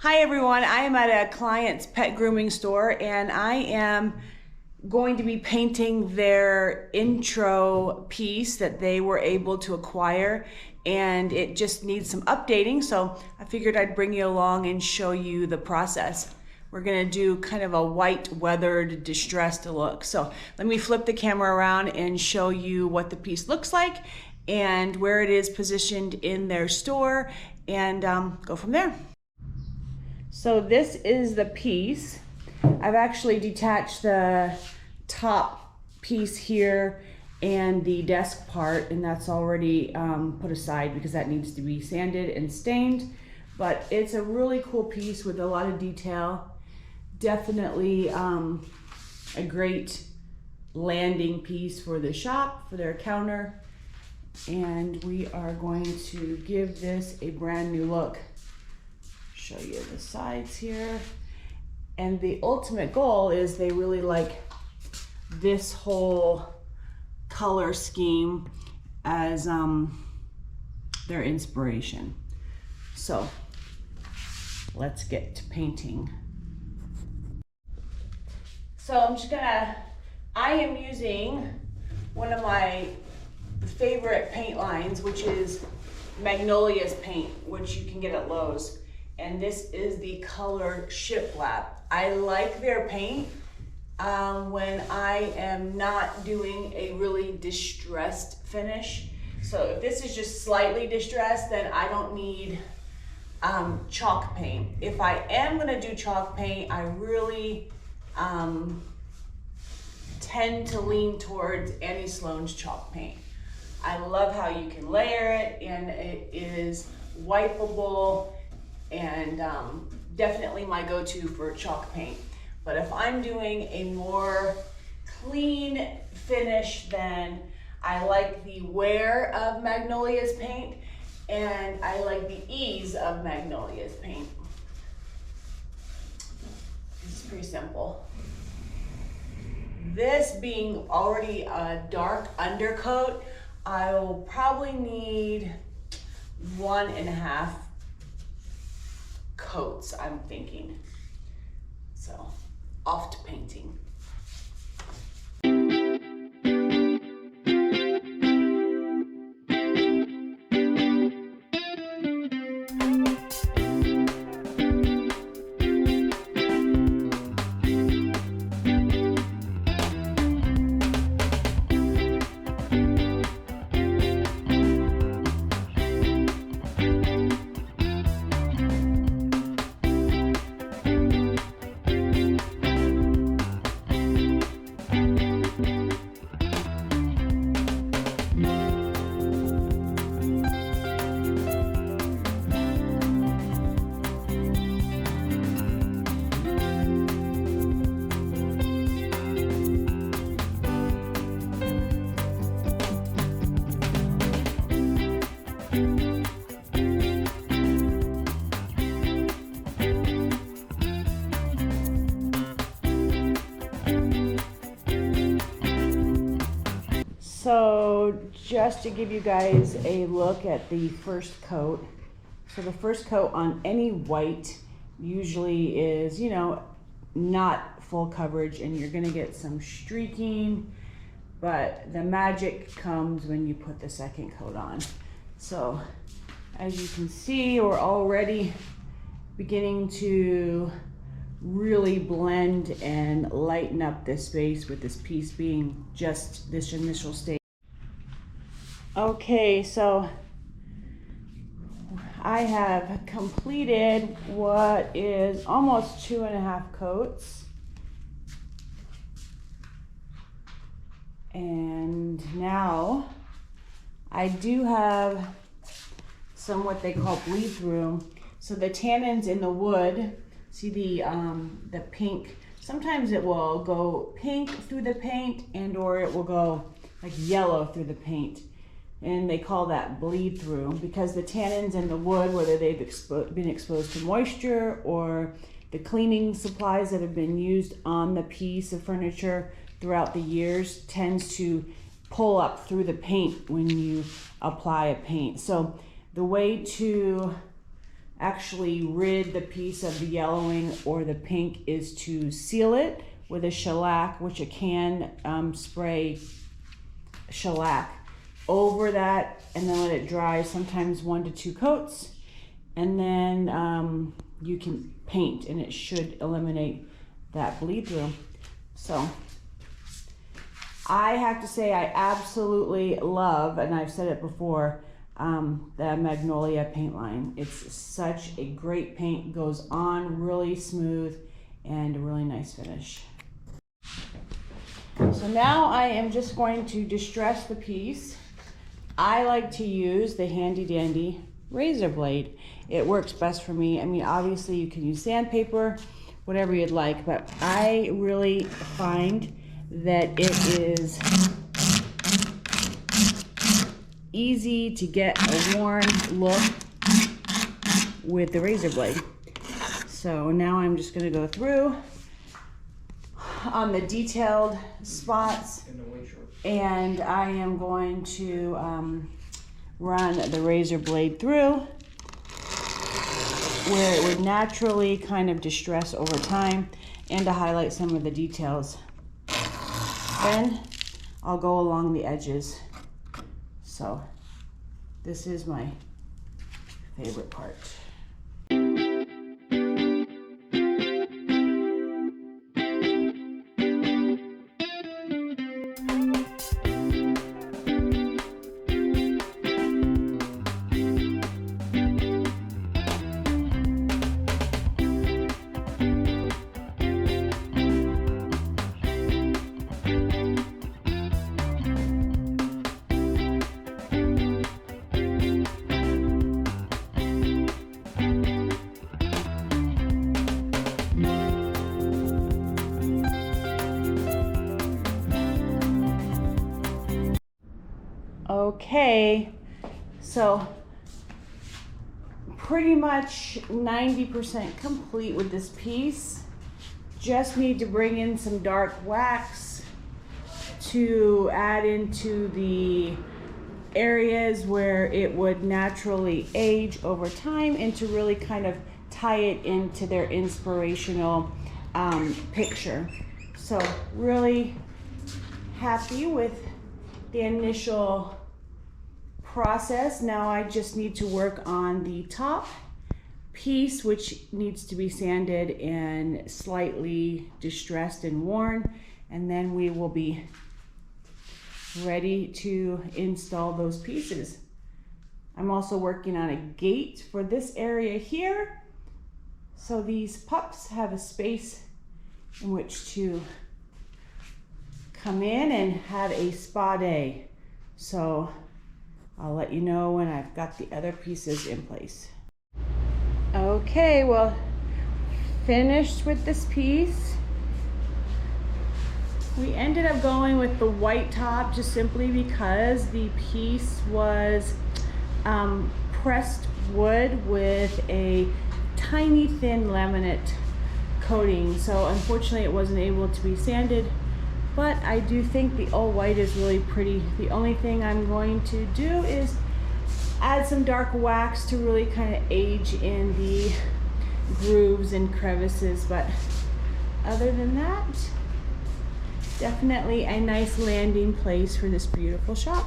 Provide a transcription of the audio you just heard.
Hi everyone, I am at a client's pet grooming store and I am going to be painting their intro piece that they were able to acquire, and it just needs some updating, so I figured I'd bring you along and show you the process. We're gonna do kind of a white weathered distressed look. So let me flip the camera around and show you what the piece looks like and where it is positioned in their store, and go from there. So this is the piece. I've actually detached the top piece here and the desk part, and that's already put aside because that needs to be sanded and stained. But it's a really cool piece with a lot of detail. Definitely a great landing piece for the shop, for their counter. And we are going to give this a brand new look. Show you the sides here, and the ultimate goal is they really like this whole color scheme as their inspiration. So let's get to painting. So I am using one of my favorite paint lines, which is Magnolia's paint, which you can get at Lowe's. And this is the color Shiplap. I like their paint when I am not doing a really distressed finish. So if this is just slightly distressed, then I don't need chalk paint. If I am gonna do chalk paint, I really tend to lean towards Annie Sloan's chalk paint. I love how you can layer it, and it is wipeable, and definitely my go-to for chalk paint. But if I'm doing a more clean finish, then I like the wear of Magnolia's paint, and I like the ease of Magnolia's paint. This is pretty simple. This being already a dark undercoat, I will probably need 1.5 coats, I'm thinking. So, off to painting. So just to give you guys a look at the first coat. So the first coat on any white usually is, not full coverage, and you're gonna get some streaking, but the magic comes when you put the second coat on. So as you can see, we're already beginning to really blend and lighten up this space with this piece being just this initial stage. Okay, so I have completed what is almost 2.5 coats. And now I do have some what they call bleed through. So the tannins in the wood, see the pink, sometimes it will go pink through the paint, and or it will go like yellow through the paint. And they call that bleed through because the tannins in the wood, whether they've been exposed to moisture or the cleaning supplies that have been used on the piece of furniture throughout the years, tends to pull up through the paint when you apply a paint. So the way to actually rid the piece of the yellowing or the pink is to seal it with a shellac, which it can spray shellac over that and then let it dry, sometimes 1 to 2 coats, and then you can paint and it should eliminate that bleed through. So I have to say I absolutely love, and I've said it before, the Magnolia paint line. It's such a great paint, goes on really smooth and a really nice finish. So now I am just going to distress the piece. I like to use the handy dandy razor blade. It works best for me. I mean, obviously you can use sandpaper, whatever you'd like, but I really find that it is easy to get a worn look with the razor blade. So now I'm just going to go through on the detailed spots, and I am going to run the razor blade through where it would naturally kind of distress over time and to highlight some of the details. Then I'll go along the edges. So this is my favorite part. Okay, so pretty much 90% complete with this piece. Just need to bring in some dark wax to add into the areas where it would naturally age over time and to really kind of tie it into their inspirational picture. So really happy with the initial process. Now I just need to work on the top piece, which needs to be sanded and slightly distressed and worn, and then we will be ready to install those pieces. I'm also working on a gate for this area here, so these pups have a space in which to come in and have a spa day. So I'll let you know when I've got the other pieces in place. Okay, well, finished with this piece. We ended up going with the white top just simply because the piece was pressed wood with a tiny thin laminate coating. So unfortunately it wasn't able to be sanded, but I do think the all white is really pretty. The only thing I'm going to do is add some dark wax to really kind of age in the grooves and crevices, but other than that, definitely a nice landing place for this beautiful shop.